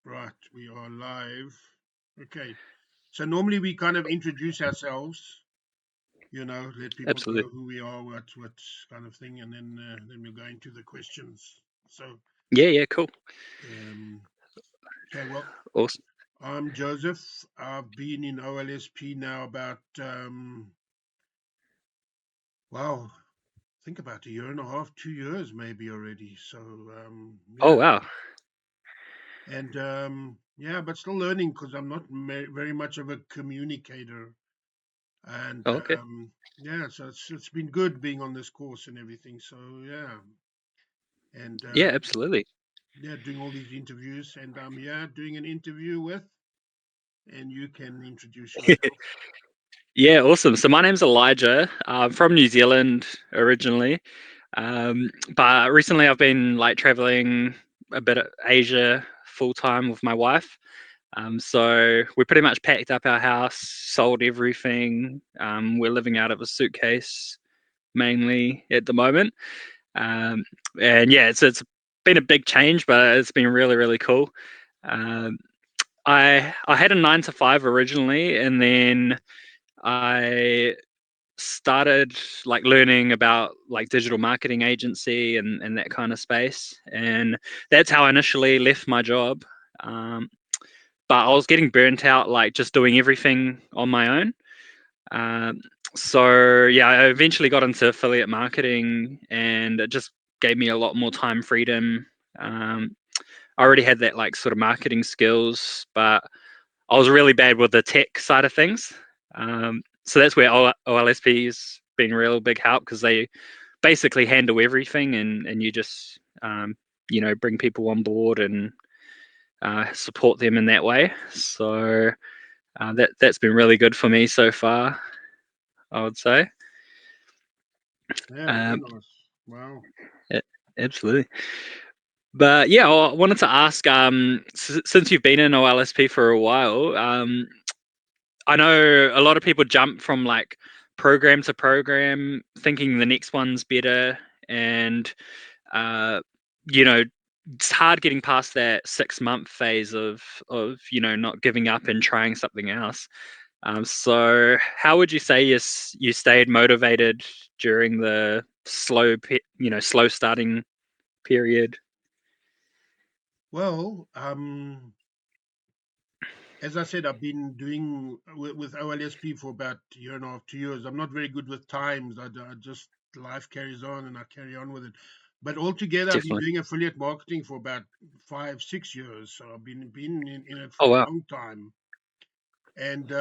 Right, we are live. Okay. So normally we kind of introduce ourselves, let people Absolutely. know who we are, what kind of thing, and then we'll go into the questions. So, Yeah, yeah, cool. um, okay, well, Awesome. I'm Joseph. I've been in OLSP now about wow, think about a year and a half, 2 years maybe already. So Oh, yeah, wow. and yeah, but still learning because I'm not very much of a communicator. And Oh, okay. yeah, so it's been good being on this course and everything. So yeah, and Yeah, absolutely. yeah, doing all these interviews, and I'm here doing an interview with, and you can introduce yourself. Yeah, awesome. So my name's Elijah. I'm from New Zealand originally, but recently I've been like traveling a bit of Asia full time with my wife. So we pretty much packed up our house, sold everything. We're living out of a suitcase mainly at the moment. Um, and yeah, it's been a big change, but it's been really, really cool. Um, I had a 9 to 5 originally, and then I started like learning about like digital marketing agency and that kind of space, and that's how I initially left my job. Um, but I was getting burnt out, like just doing everything on my own. Um, so yeah, I eventually got into affiliate marketing, and it just gave me a lot more time freedom. Um, I already had that like sort of marketing skills, but I was really bad with the tech side of things. So that's where OLSP has been a real big help because they basically handle everything, and you just bring people on board and support them in that way. So that's been really good for me so far, I would say. Yeah, very Um, nice. Wow. a- Absolutely. But yeah, I wanted to ask, since you've been in OLSP for a while, I know a lot of people jump from like program to program, thinking the next one's better, and uh, you know, it's hard getting past that 6 month phase of not giving up and trying something else. So how would you say you stayed motivated during the slow starting period? Well, as I said, I've been doing with OLSP for about a year and a half, 2 years. I'm not very good with times. I just life carries on, and I carry on with it. But altogether, I've been Definitely. doing affiliate marketing for about 5, 6 years. So I've been in it Oh for a wow. long time. And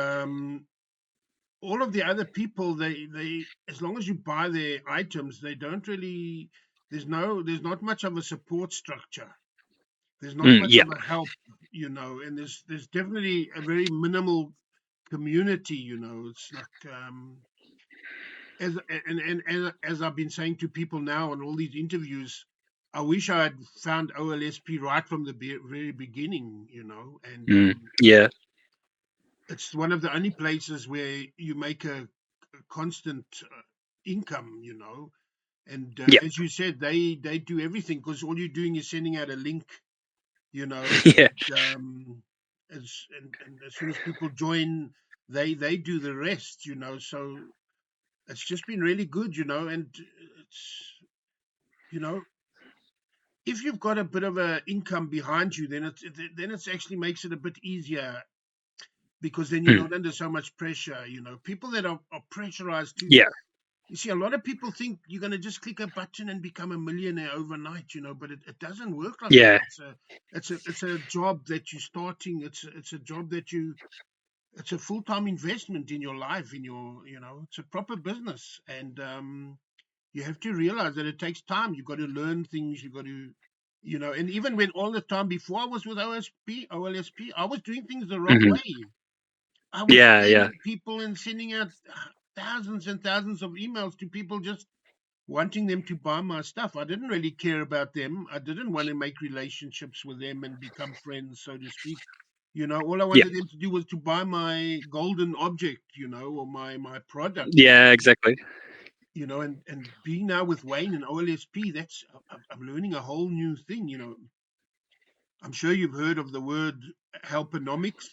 all of the other people, they as long as you buy their items, they don't really. There's not much of a support structure. There's not much Yeah. of a help, and there's definitely a very minimal community. It's like as I've been saying to people now on all these interviews, I wish I had found OLSP right from the very beginning. And Yeah. it's one of the only places where you make a constant income. And Yeah. as you said, they do everything because all you're doing is sending out a link. Yeah. And as soon as people join, they do the rest. So it's just been really good. And it's you know if you've got a bit of a income behind you, then it's actually makes it a bit easier because then you're Mm, not under so much pressure. People that are pressurized to. yeah. You see, a lot of people think you're going to just click a button and become a millionaire overnight, but it doesn't work like that. Yeah. It's a job that you're starting. It's a job that it's a full-time investment in your life, it's a proper business. And you have to realize that it takes time. You've got to learn things. You've got to, and even when all the time before I was with OLSP, I was doing things the wrong Hmm. way. I was Yeah. Yeah. scamming people and sending out thousands and thousands of emails to people just wanting them to buy my stuff. I didn't really care about them. I didn't want to make relationships with them and become friends, so to speak. All I Yeah. wanted them to do was to buy my golden object, or my product. Yeah. Exactly. And being now with Wayne and OLSP, I'm learning a whole new thing. I'm sure you've heard of the word helponomics.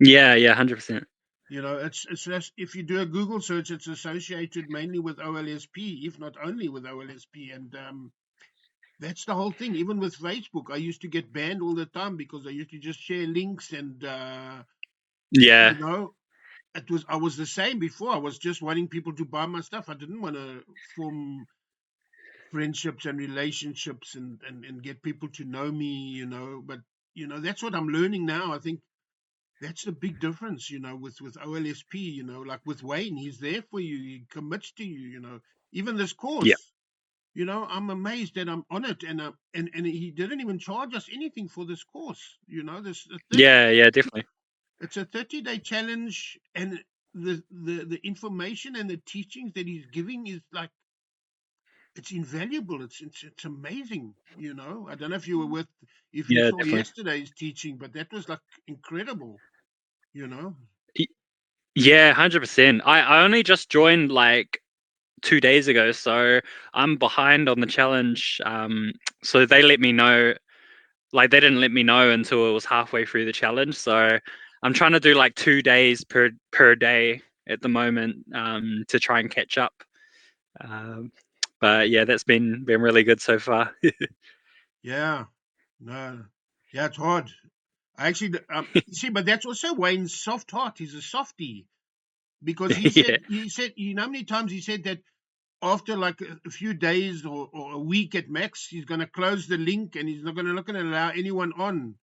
Yeah, 100%. It's just, if you do a Google search, it's associated mainly with OLSP, if not only with OLSP, and that's the whole thing. Even with Facebook, I used to get banned all the time because I used to just share links, and Yeah, you know, I was the same before. I was just wanting people to buy my stuff. I didn't want to form friendships and relationships, and get people to know me. But that's what I'm learning now. I think that's the big difference, with OLSP. Like with Wayne, he's there for you. He commits to you. Even this yeah, course. I'm amazed that I'm on it, and he didn't even charge us anything for this course. This a 30 yeah, definitely. it's a 30-day challenge, and the information and the teachings that he's giving is like, it's invaluable. It's amazing. I don't know if you Yeah, saw definitely. yesterday's teaching, but that was like incredible. You know. Y- Yeah, 100%. I only just joined like 2 days ago, so I'm behind on the challenge. So they let me know, like they didn't let me know until it was halfway through the challenge. So I'm trying to do like 2 days per day at the moment, to try and catch up. Um, but yeah, that's been really good so far. Yeah. No. Yeah, it's hard. I actually, you see, but that's also Wayne's soft heart. He's a softie, because he said Yeah, he said how many times he said that after like a few days, or a week at max, he's going to close the link, and he's not going to allow anyone on.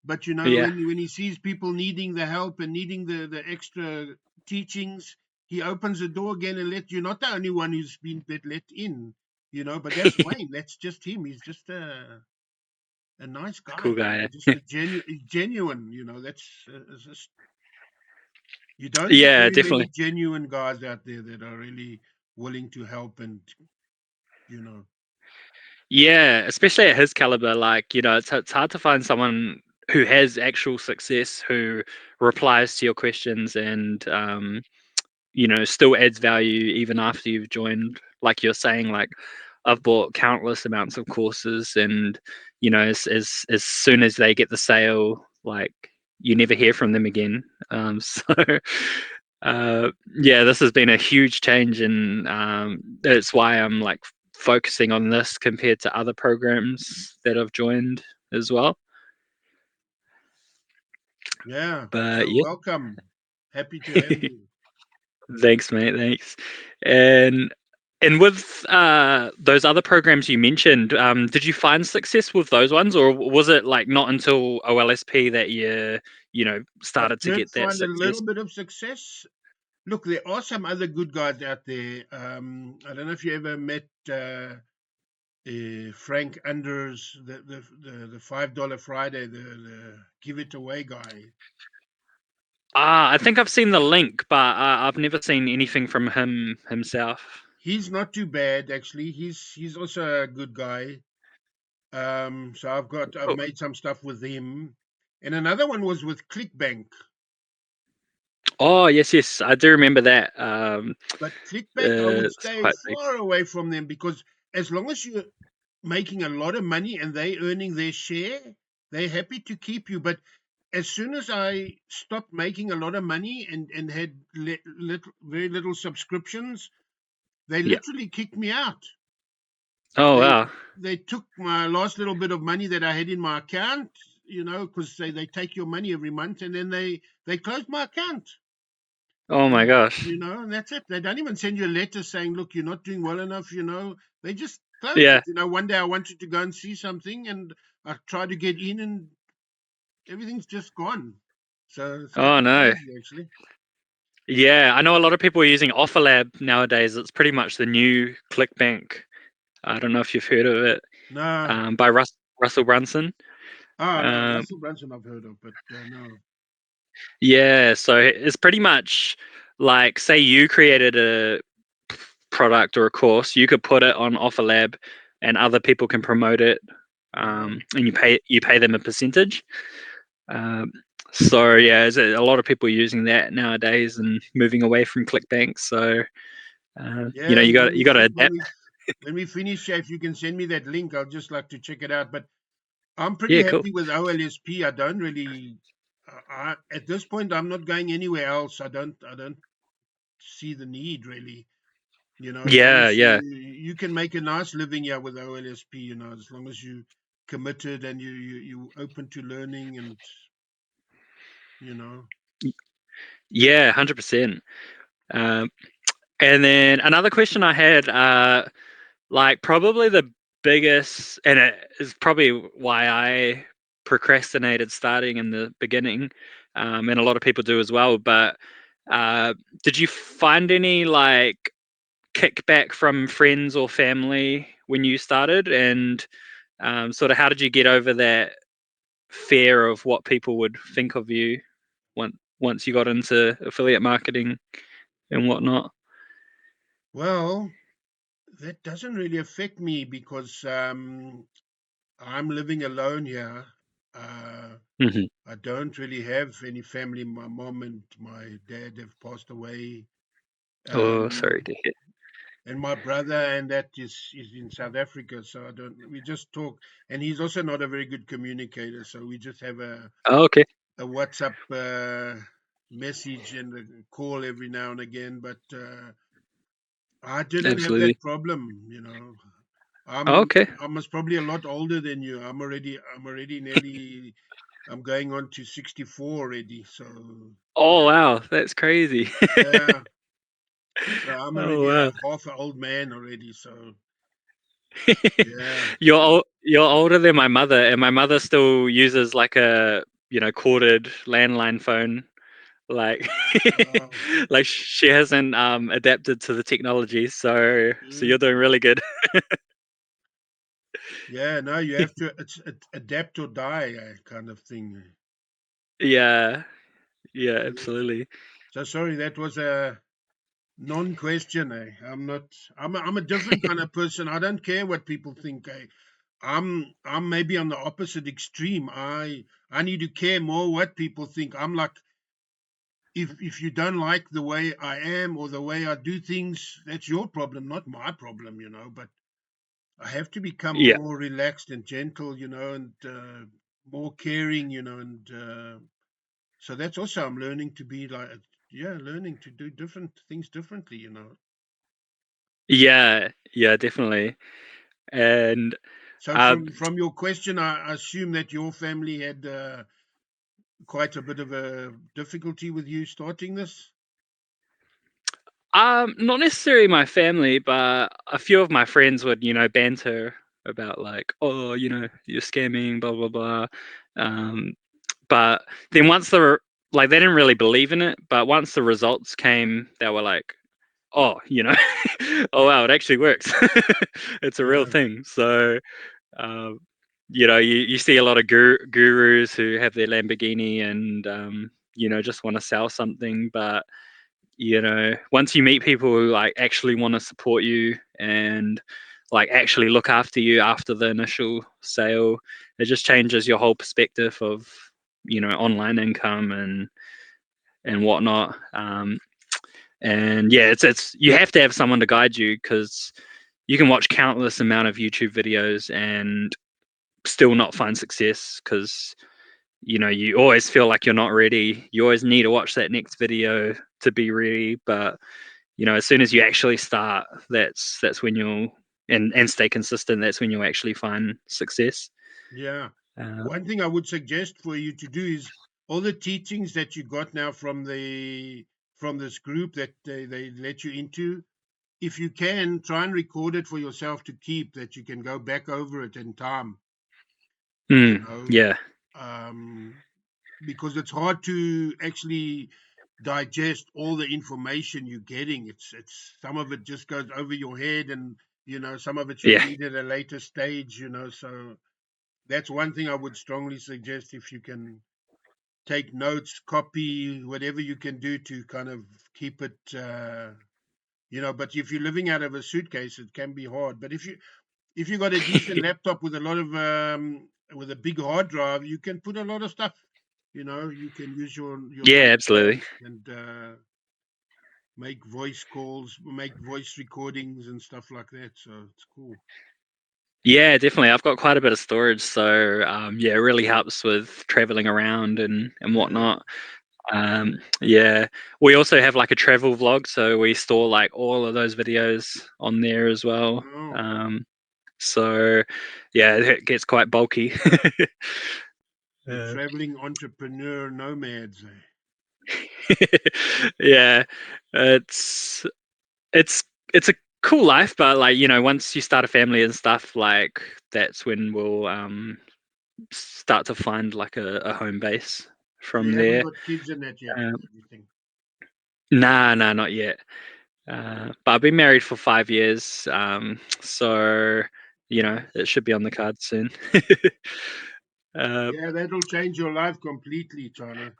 But yeah, when he sees people needing the help and needing the extra teachings, he opens the door again and let you. Not the only one who's been let in. But that's Wayne. That's just him. He's just a nice guy. cool guy. Just a genuine. That's it's just, you don't get Yeah, very many definitely. genuine guys out there that are really willing to help, and you know. Yeah, especially at his caliber, like, it's hard to find someone who has actual success, who replies to your questions and, still adds value even after you've joined. Like you're saying, like I've bought countless amounts of courses, and as soon as they get the sale, like you never hear from them again. So yeah, this has been a huge change, and that's why I'm like focusing on this compared to other programs that I've joined as well. Yeah. But So yeah, welcome. Happy to have you. thanks, mate. Thanks. And with those other programs you mentioned, did you find success with those ones, or was it like not until OLSP that you I started to did get that find a success? little bit of success. Look, there are some other good guys out there. I don't know if you ever met Frank Anders, the $5 Friday, the give it away guy. I think I've seen the link, but I've never seen anything from him himself. He's not too bad, actually. He's also a good guy. So I've Oh, made some stuff with him, and another one was with ClickBank. oh, yes, I do remember that. But ClickBank, I would It's stay quite big. far away from them, because as long as you're making a lot of money and they earning their share, they're happy to keep you. But as soon as I stopped making a lot of money, and had very little subscriptions, they Yeah. literally kicked me out. Oh They wow. they took my last little bit of money that I had in my account, because they take your money every month, and then they closed my account. Oh my gosh. And that's it. They don't even send you a letter saying, "Look, you're not doing well enough." They just close it. Yeah. One day I wanted to go and see something, and I tried to get in, and everything's just gone. So it's kind Oh of no. crazy, actually. Yeah, I know a lot of people are using OfferLab nowadays. It's pretty much the new ClickBank. I don't know if you've heard of it, No. by Russell Brunson. No. Um, Russell Brunson I've heard of, but no. yeah, so it's pretty much like, say you created a product or a course, you could put it on OfferLab, and other people can promote it, Oh, and you pay them a percentage. Um, so yeah, a lot of people using that nowadays and moving away from ClickBank. So yeah. you got to When adapt. we finish, if you can send me that link, I'll just like to check it out. But I'm pretty Yeah, cool. happy with OLSP. I don't really, at this point, I'm not going anywhere else. I don't see the need really. As long Yeah, as yeah. you can make a nice living here with OLSP. As long as you committed and you open to learning and you know. Yeah, 100%. Um, and then another question I had, like probably the biggest, and it is probably why I procrastinated starting in the beginning, and a lot of people do as well. But uh, did you find any like kickback from friends or family when you started? And sort of how did you get over that fear of what people would think of you once you got into affiliate marketing and whatnot? Well, that doesn't really affect me because I'm living alone here. Uh, Hmm. I don't really have any family. My mom and my dad have passed away. Oh, sorry Um, to hear. and my brother and that is in South Africa, so I don't. We just talk, and he's also not a very good communicator, so we just have Oh, okay, a WhatsApp message and a call every now and again. But I didn't have absolutely. that problem. Oh, I'm okay. I'm most probably a lot older than you. I'm already nearly. I'm going on to 64 already. So Oh, wow, that's crazy. yeah. So I'm Oh, already wow. a half an old man already. So yeah. You're older than my mother, and my mother still uses like a corded landline phone. Like, Uh, like she hasn't adapted to the technology. So you're mm, doing really good. yeah. No, you have to adapt or die kind of thing. Yeah, yeah, Mm. absolutely. So sorry, that was a non-question. I'm not. I'm a different kind of person. I don't care what people think. I'm maybe on the opposite extreme. I need to care more what people think. I'm like, if you don't like the way I am or the way I do things, that's your problem, not my problem. But I have to become Yeah, more relaxed and gentle, and more caring, and so that's also I'm learning to be like, yeah, learning to do different things differently. yeah, yeah, definitely. And So uh, from your question, I assume that your family had quite a bit of a difficulty with you starting this. not necessarily my family, but a few of my friends would, banter about like, oh, you're scamming, blah blah blah. Um, but then like they didn't really believe in it, but once the results came, they were like, oh, oh wow, it actually works. It's a real Yeah, thing. So, um, you see a lot of gurus who have their Lamborghini and just want to sell something, but once you meet people who like actually want to support you and like actually look after you after the initial sale, it just changes your whole perspective of online income and whatnot. And yeah, it's you have to have someone to guide you because you can watch countless amount of YouTube videos and still not find success because you always feel like you're not ready. You always need to watch that next video to be ready, but as soon as you actually start, that's when you'll and stay consistent. That's when you'll actually find success. yeah. Uh, One thing I would suggest for you to do is all the teachings that you got now from this group that they let you into. If you can, try and record it for yourself to keep that you can go back over it in time. You know, yeah, um, because it's hard to actually digest all the information you're getting. It's some of it just goes over your head, and some of it you'll yeah, need at a later stage. So that's one thing I would strongly suggest if you can take notes, copy, whatever you can do to kind of keep it. But if you're living out of a suitcase, it can be hard. But if you got a decent laptop with a lot of with a big hard drive, you can put a lot of stuff. You can use your yeah, absolutely. notepad and make voice calls, make voice recordings and stuff like that. So it's cool. Yeah, definitely. I've got quite a bit of storage, so yeah, it really helps with traveling around and Yeah. whatnot. Yeah, we also have like a travel vlog, so we store like all of those videos on there as well. Oh, So yeah, it gets quite bulky. the Uh, traveling entrepreneur nomads. yeah, it's it's it's a cool life, but like once you start a family and stuff, like that's when we'll start to find like a home base So you from haven't there. got kids in that yet, Um, everything. nah, not yet. But I've been married for 5 years, so Nice. it should be on the cards soon. uh, Yeah, that'll change your life completely, China.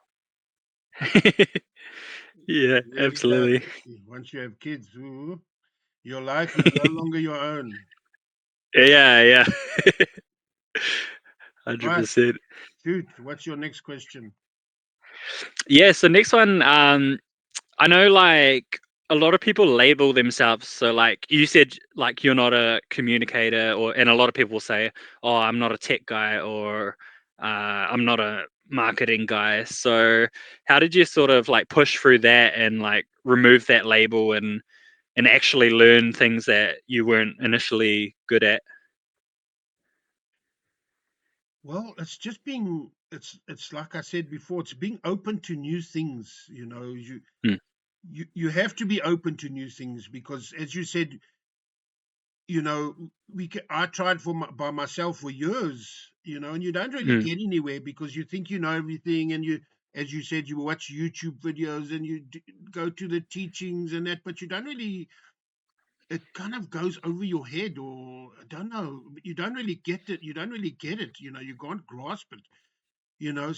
yeah, It really does, absolutely. actually. Once you have kids, ooh, your life is no longer your own. Yeah, yeah, Right. 100%. Shoot, what's your next question? Yeah. So next one, I know like a lot of people label themselves. So like you said, like you're not a communicator, and a lot of people will say, "Oh, I'm not a tech guy," or "I'm not a marketing guy." So how did you sort of like push through that and like remove that label and actually learn things that you weren't initially good at? Well, it's just being it's like I said before, it's being open to new things, Mm, you have to be open to new things because as you said, I tried by myself for years, and you don't really mm, get anywhere because you think you know everything, and as you said, you watch YouTube videos and go to the teachings and that, but you don't really. It kind of goes over your head, or I don't know. You don't really get it. You don't really get it. You can't grasp it.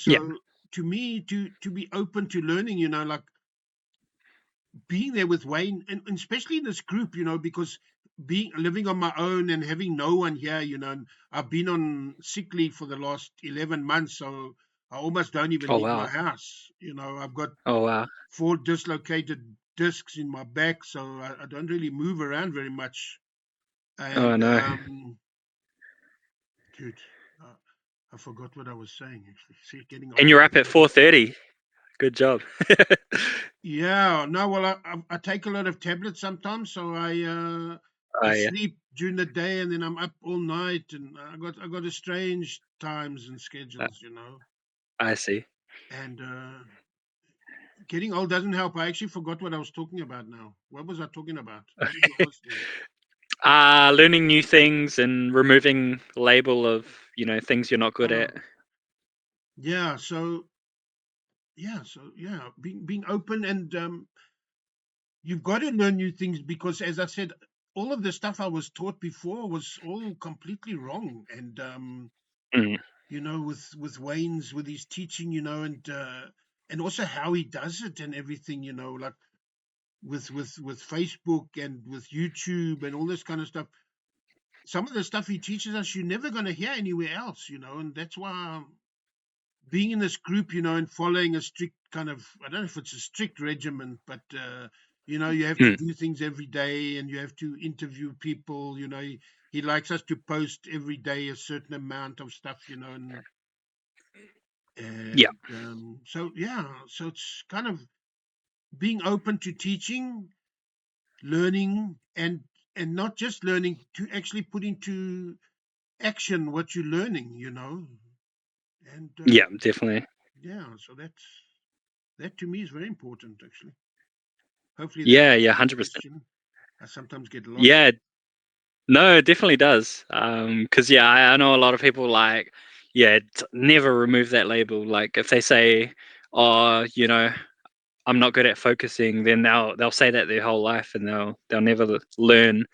yeah. So to me, to be open to learning, like being there with Wayne, and especially in this group, because being living on my own and having no one here, and I've been on sick leave for the last 11 months, so I almost don't even Oh leave my wow. house. I've got Oh wow. 4 dislocated discs in my back, so I don't really move around very much. Oh And no. dude, uh, I forgot what I was saying. Actually, see, getting And old. you're up at 4:30. Good job. Yeah, no, well, I take a lot of tablets sometimes, so I Oh yeah. sleep during the day and then I'm up all night, and I got a strange times and Uh, schedules, I see. and getting old doesn't help. I actually forgot what I was talking about now. What was I talking about? What did you ask me? Learning new things and removing label of things you're not good at. Oh, yeah, yeah, being open, and you've got to learn new things because, as I said, all of the stuff I was taught before was all completely wrong, and Mm, with Wayne's with his teaching, and also how he does it and everything, like with Facebook and with YouTube and all this kind of stuff. Some of the stuff he teaches us, you're never going to hear anywhere else, and that's why being in this group, and following a strict kind of, I don't know if it's a strict regimen, but you have to mm, do things every day and you have to interview people. He likes us to post every day a certain amount of stuff, yeah, and so yeah, so it's kind of being open to teaching, learning, and not just learning, to actually put into action what you're learning, and yeah, definitely. yeah, so that to me is very important, actually. Hopefully that Yeah, yeah, answers your 100%. question. I sometimes get lost. Yeah, no, it definitely does. Because yeah, I know a lot of people like, yeah, never remove that label. Like if they say, oh, I'm not good at focusing, then they'll say that their whole life and they'll never learn.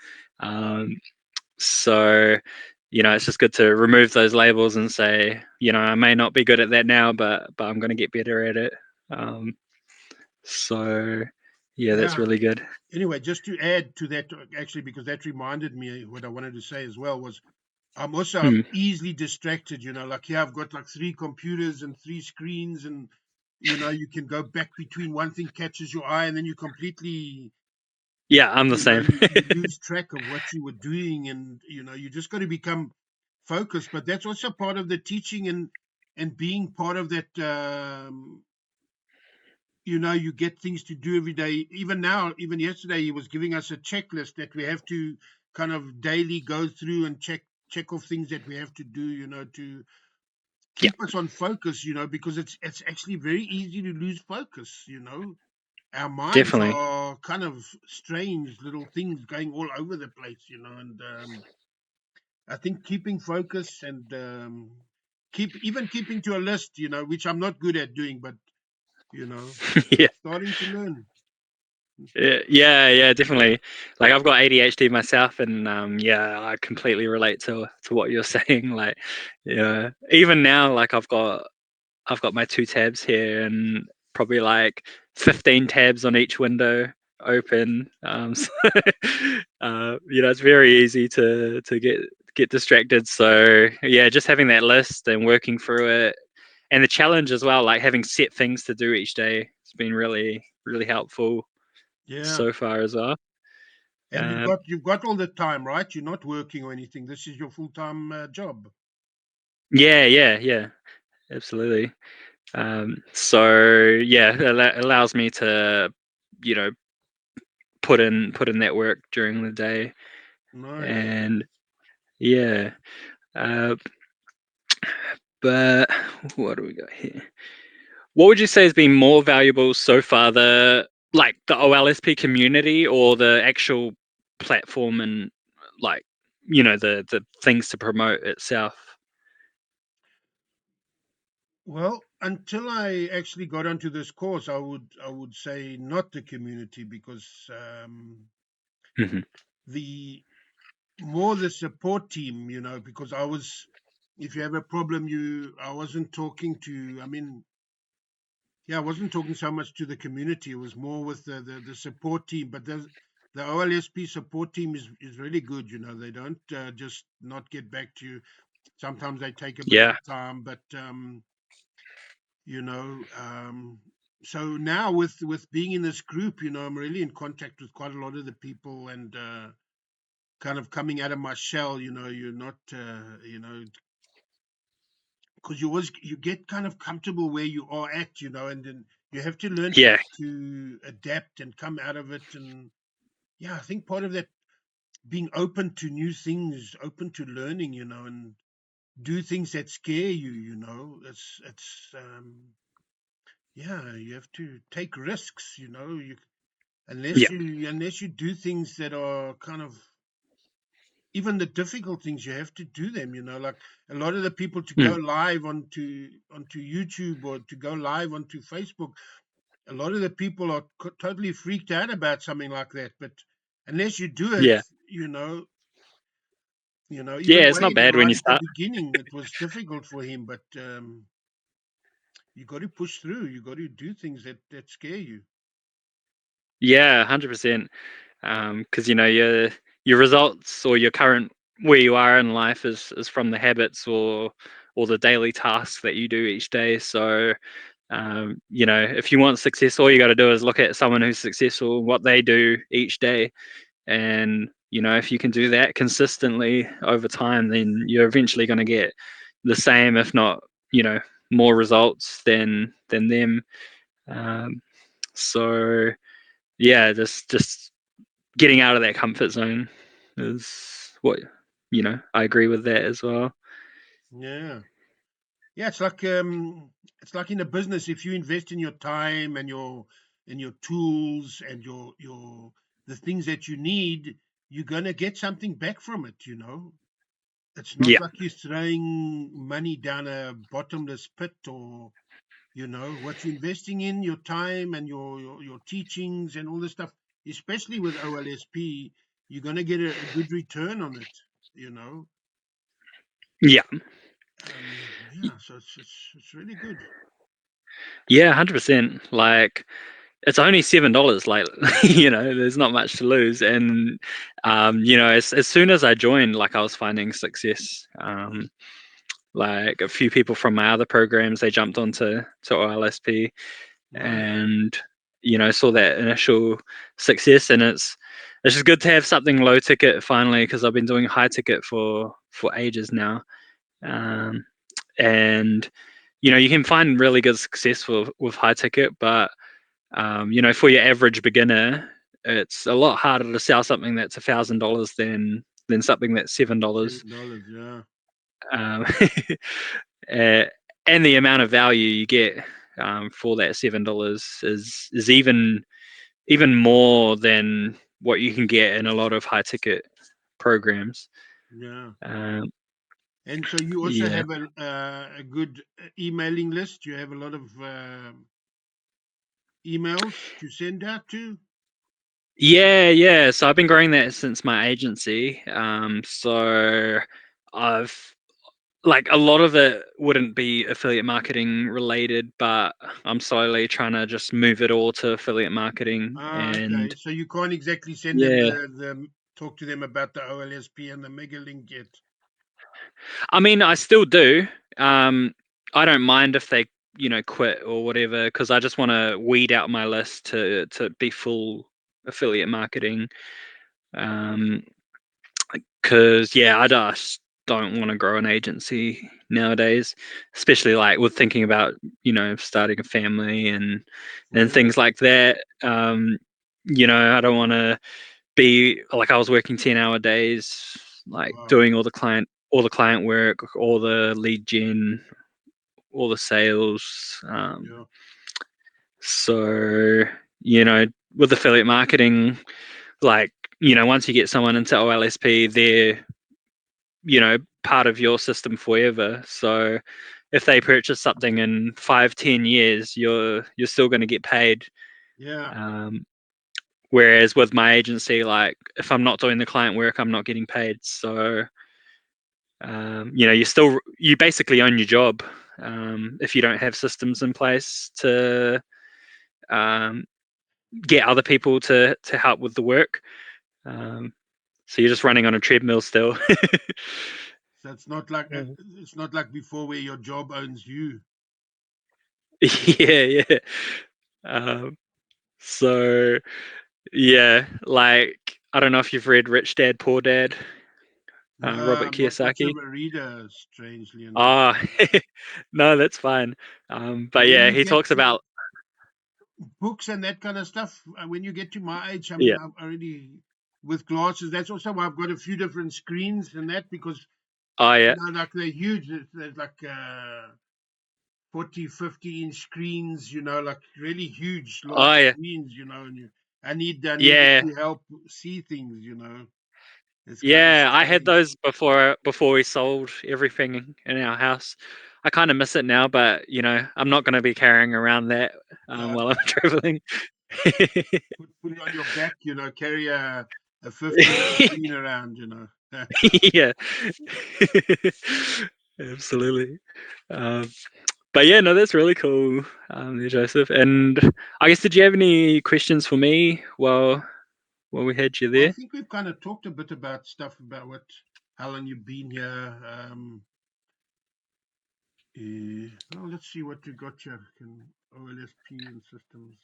Um, So, it's just good to remove those labels and say, I may not be good at that now, but I'm going to get better at it. Um, so, yeah, that's Yeah. really good. Anyway, just to add to that, actually, because that reminded me what I wanted to say as well was I'm Mm. easily distracted. Like here I've got like 3 computers and 3 screens, and you can go back between one thing catches your eye, and then you completely Yeah, I'm the You know, same. you lose track of what you were doing, and you just got to become focused. But that's also part of the teaching, and being part of that. You get things to do every day. Even now, even yesterday, he was giving us a checklist that we have to kind of daily go through and check off things that we have to do, to Yeah, keep us on focus, because it's actually very easy to lose focus. Our minds definitely. are kind of strange little things going all over the place, and I think keeping focus, and keeping to a list, which I'm not good at doing, but you know Yeah. starting to learn. Yeah, definitely. Like I've got ADHD myself, and yeah, I completely relate to what you're saying. Like, yeah, even now, like I've got my two tabs here, and probably like 15 tabs on each window open. So, it's very easy to get distracted. So yeah, just having that list and working through it, and the challenge as well, like having set things to do each day, has been really really helpful Yeah. so far as well. And you've Uh, got you've got all the time, right? You're not working or anything. This is your full-time job. yeah, absolutely. So yeah, it allows me to, you know, put in that work during the day, Nice. and yeah. Uh, but what do we got here? What would you say has been more valuable so far, the OLSP community or the actual platform and like the things to promote itself? Well, until I actually got onto this course, I would say not the community, because Hmm. the more the support team, because if you have a problem, I wasn't talking to, yeah, I wasn't talking so much to the community. It was more with the support team. But the OLSP support team is really good. They don't just not get back to you. Sometimes they take a bit Yeah, of time, but you know, so now with being in this group, I'm really in contact with quite a lot of the people, and kind of coming out of my shell. You're not, because you get kind of comfortable where you are at, and then you have to learn yeah, to adapt and come out of it. And yeah, I think part of that, being open to new things, open to learning, and do things that scare you. It's yeah, you have to take risks. yeah, Unless you do things that are kind of, even the difficult things, you have to do them. Like a lot of the people, to go mm, live onto YouTube, or to go live onto Facebook, a lot of the people are totally freaked out about something like that. But unless you do it, yeah, you know yeah. even It's not Wayne, bad when right you at the start. beginning, it was difficult for him, but you got to push through. You got to do things that scare you. Yeah, 100%. Because your results or your current where you are in life is from the habits or the daily tasks that you do each day. So if you want success, all you got to do is look at someone who's successful, what they do each day, and if you can do that consistently over time, then you're eventually going to get the same, if not you know more results than them. Um, so yeah, just getting out of that comfort zone is what I agree with that as well. Yeah. Yeah, it's like in a business. If you invest in your time, and your tools, and your the things that you need, you're gonna get something back from it. It's not Yeah, like you're throwing money down a bottomless pit, or what you're investing in, your time, and your teachings, and all this stuff, especially with OLSP, you're gonna get a good return on it, you know. yeah, Yeah, so it's really good. yeah, 100%. Like it's only $7. Like there's not much to lose, and as soon as I joined, like I was finding success. Like a few people from my other programs, they jumped onto OLSP, Nice. and saw that initial success, and it's just good to have something low ticket finally, because I've been doing high ticket for ages now. um, and you can find really good success with high ticket, but for your average beginner, it's a lot harder to sell something that's $1,000 than something that's $7. $7, yeah. um, uh, and the amount of value you get for that $7 is even more than what you can get in a lot of high ticket programs. Yeah. Um, And so you also yeah, have a good emailing list. You have a lot of emails to send out to. yeah. So I've been growing that since my agency. So I've like a lot of it wouldn't be affiliate marketing related, but I'm slowly trying to just move it all to affiliate marketing. Ah, okay. And So you can't exactly send them yeah, the talk to them about the OLSP and the mega link yet. I mean, I still do. I don't mind if they, quit or whatever, because I just want to weed out my list to be full affiliate marketing. Um, because yeah, I just don't want to grow an agency nowadays, especially like with thinking about starting a family and Yeah. things like that. I don't want to be like I was working 10-hour days, like Wow. doing all the client work, all the lead gen, all the sales. Yeah. So with affiliate marketing, like once you get someone into OLSP, they're part of your system forever. So if they purchase something in 5-10 years, you're still going to get paid. Yeah. um, Whereas with my agency, like if I'm not doing the client work, I'm not getting paid. So you basically own your job if you don't have systems in place to um, get other people to help with the work. um, so you're just running on a treadmill still. So it's not like before where your job owns you. Yeah, yeah. um, so yeah, like I don't know if you've read Rich Dad Poor Dad, No, Robert I'm not much of Kiyosaki. a reader, strangely enough. Ah, no, that's fine. But But when yeah, you he get talks about books and that kind of stuff, when you get to my age, I mean, yeah, I'm already with glasses. That's also why I've got a few different screens and that because, oh yeah, like they're huge. There's like 40, 50-inch screens, like really huge, oh large yeah, screens, and I need it yeah, to help see things. It's kind of yeah. I had strange. those before we sold everything in our house. I kind of miss it now, but I'm not going to be carrying around that Yeah, while I'm traveling. put it on your back, carry a 50-inch screen around. Yeah, absolutely. Um, but yeah, no, that's really cool, there, Joseph. And I guess, did you have any questions for me while we had you Well, I there? think we've kind of talked a bit about stuff about how long you've been here. Well, let's see what you got here. OLSP and systems.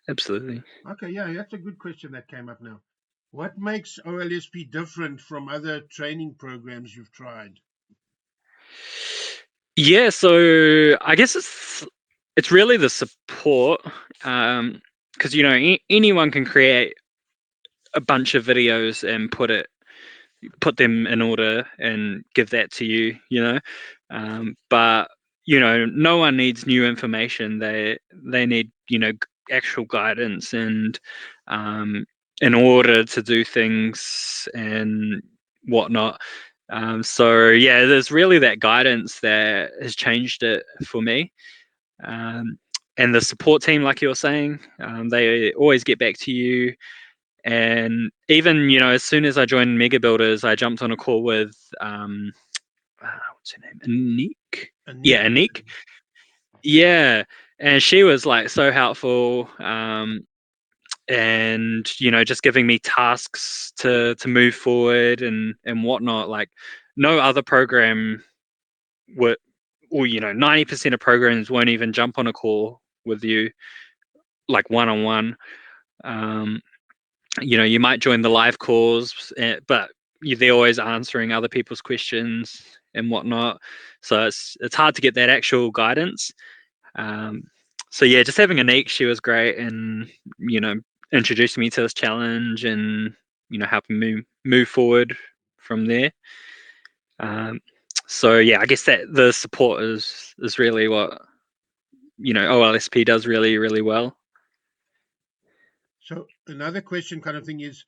Absolutely. Okay, yeah, that's a good question that came up now. What makes OLSP different from other training programs you've tried? Yeah, so I guess it's really the support, because anyone can create a bunch of videos and put them in order and give that to you, but no one needs new information. They need actual guidance, and um, in order to do things and whatnot. So yeah, there's really that guidance that has changed it for me. um, and the support team, like you were saying, they always get back to you. And even as soon as I joined Mega Builders, I jumped on a call with what's her name, Anik. Anik. Yeah, Anik. Yeah, and she was like so helpful, and just giving me tasks to move forward and whatnot. Like no other program would, or 90% of programs won't even jump on a call with you like one-on-one. You might join the live calls, but they're always answering other people's questions and whatnot. So it's hard to get that actual guidance. Um, so yeah, just having Anik, she was great, and introducing me to this challenge, and helping me move forward from there. So yeah, I guess that the support is really what OLSP does really, really well. So another question kind of thing is,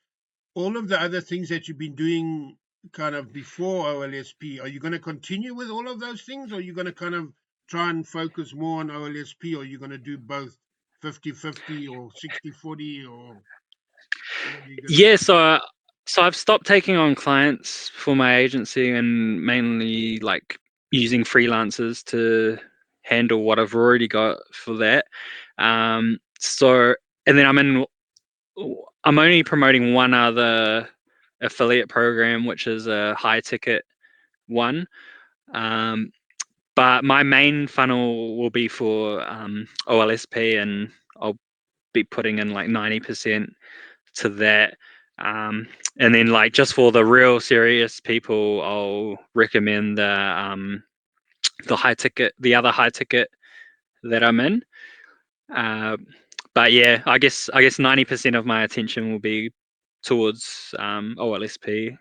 all of the other things that you've been doing kind of before OLSP, are you going to continue with all of those things, or are you going to kind of try and focus more on OLSP, or are you going to do both 50-50 or 60-40, or what are you going to Yeah, do? so I've stopped taking on clients for my agency and mainly like using freelancers to handle what I've already got for that. So and then I'm only promoting one other affiliate program, which is a high ticket one. Um, but my main funnel will be for OLSP, and I'll be putting in like 90% to that. And then like just for the real serious people, I'll recommend the other high ticket that I'm in. But yeah, I guess 90% of my attention will be towards OLSP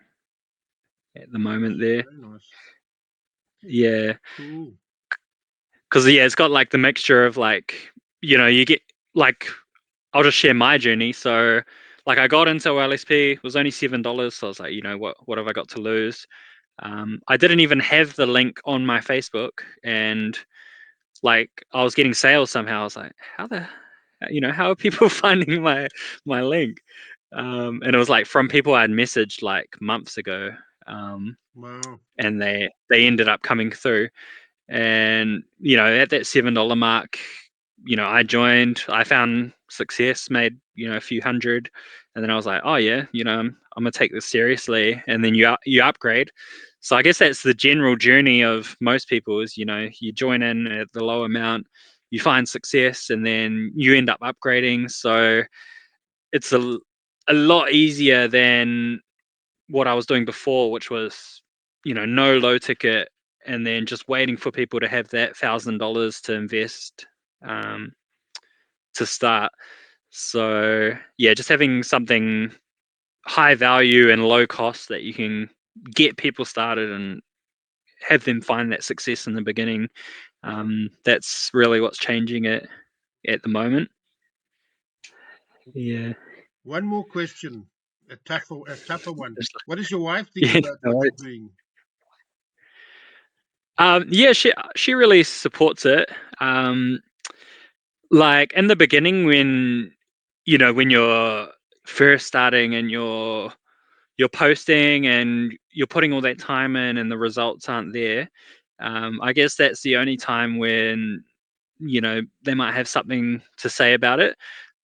at the moment Nice, there. very nice, Yeah, cool. because yeah, it's got like the mixture of like you get like I'll just share my journey. So like I got into OLSP, it was only $7, so I was like, what have I got to lose? I didn't even have the link on my Facebook, and like I was getting sales somehow. I was like, how are people finding my link? And it was like from people I'd messaged like months ago, Wow. and they ended up coming through. And at that $7 mark, I joined. I found success, made a few hundred, and then I was like, oh yeah, I'm gonna take this seriously. And then you upgrade. So I guess that's the general journey of most people is you join in at the low amount, you find success, and then you end up upgrading. So it's a lot easier than what I was doing before, which was no low ticket, and then just waiting for people to have that $1,000 to invest um, to start. So yeah, just having something high value and low cost that you can get people started and have them find that success in the beginning. That's really what's changing it at the moment. Yeah. One more question, a tougher one. Just What does your wife think yeah, about no what worries. you're doing? Yeah, she really supports it. Um, like in the beginning when you're first starting and you're posting and you're putting all that time in and the results aren't there, I guess that's the only time when they might have something to say about it.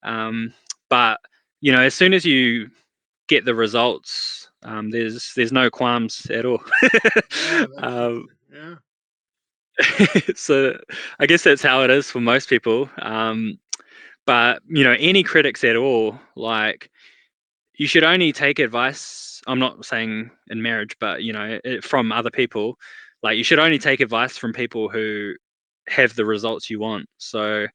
But as soon as you get the results, there's no qualms at all. Yeah, that's it. um, Yeah, so I guess that's how it is for most people. But any critics at all, like you should only take advice. I'm not saying in marriage, but from other people. Like you should only take advice from people who have the results you want. So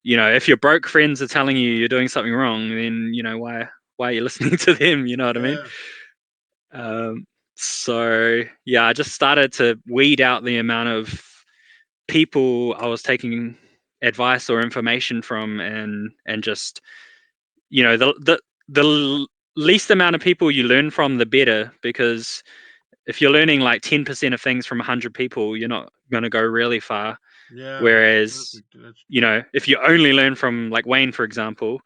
if your broke friends are telling you you're doing something wrong, then why are you listening to them? You know what I mean? yeah, Um, so yeah, I just started to weed out the amount of people I was taking advice or information from, and just the least amount of people you learn from, the better. Because if you're learning like 10% of things from 100 people, you're not going to go really far. yeah. That's Whereas, perfect. That's if you only learn from like Wayne, for example,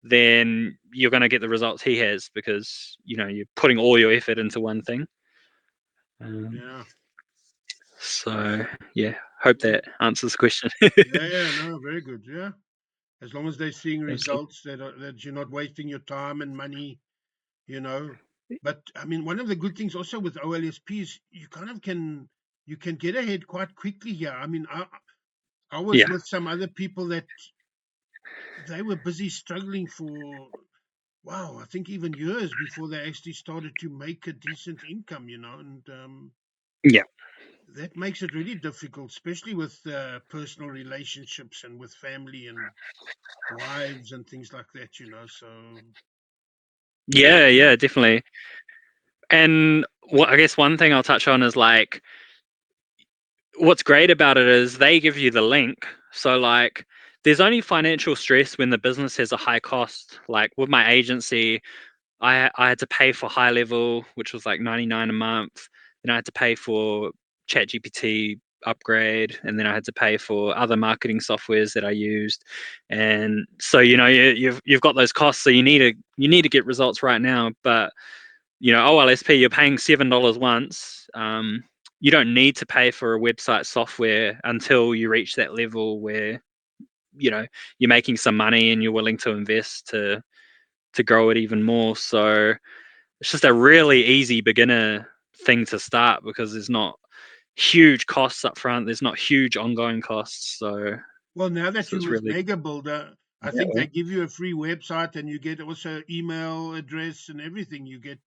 then you're going to get the results he has because you're putting all your effort into one thing. Um, yeah. so yeah, hope Well, that answers the question. yeah, yeah. No, very good. Yeah, as long as they're seeing Thank you. results that you're not wasting your time and money, you know. But I mean, one of the good things also with OLSP is you kind of can get ahead quite quickly here. I mean, I was Yeah. with some other people that they were busy struggling for, wow, I think even years before they actually started to make a decent income, and Yeah. that makes it really difficult, especially with personal relationships and with family and wives and things like that. So, Yeah, yeah, definitely. And what I guess one thing I'll touch on is like what's great about it is they give you the link. So like there's only financial stress when the business has a high cost. Like with my agency, I had to pay for high level, which was like 99 a month. Then I had to pay for ChatGPT upgrade, and then I had to pay for other marketing softwares that I used. And so you've got those costs. So you need to get results right now. But OLSP, you're paying $7 once. You don't need to pay for a website software until you reach that level where you're making some money and you're willing to invest to grow it even more. So it's just a really easy beginner thing to start because there's not huge costs up front. There's not huge ongoing costs. So well, now that so you're it's with really Mega Builder, I think yeah. they give you a free website and you get also email address and everything. You get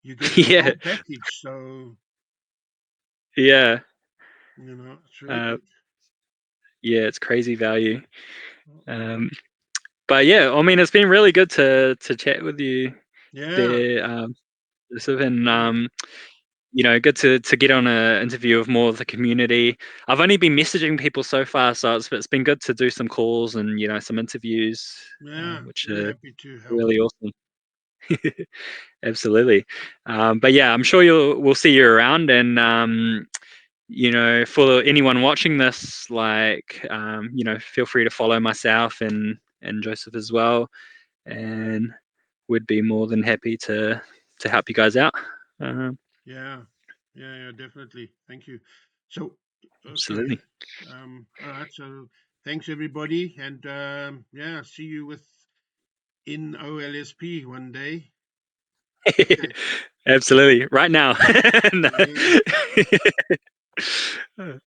the Yeah, whole package. So, yeah, it's really uh, good. yeah. It's crazy value. Um, but yeah, I mean, it's been really good to chat with you Yeah, there, Joseph, and really. good to get on a interview of more of the community. I've only been messaging people so far, so it's been good to do some calls and some interviews, Yeah, which really are happy to help. really awesome. Absolutely. But yeah, I'm sure we'll see you around, and for anyone watching this, like feel free to follow myself and Joseph as well, and we'd be more than happy to help you guys out. Um, Yeah, yeah, definitely. Thank you. So, okay. Absolutely. All right. So, thanks everybody, and yeah, see you in OLSP one day. Okay. Absolutely. Right now. No. Yeah.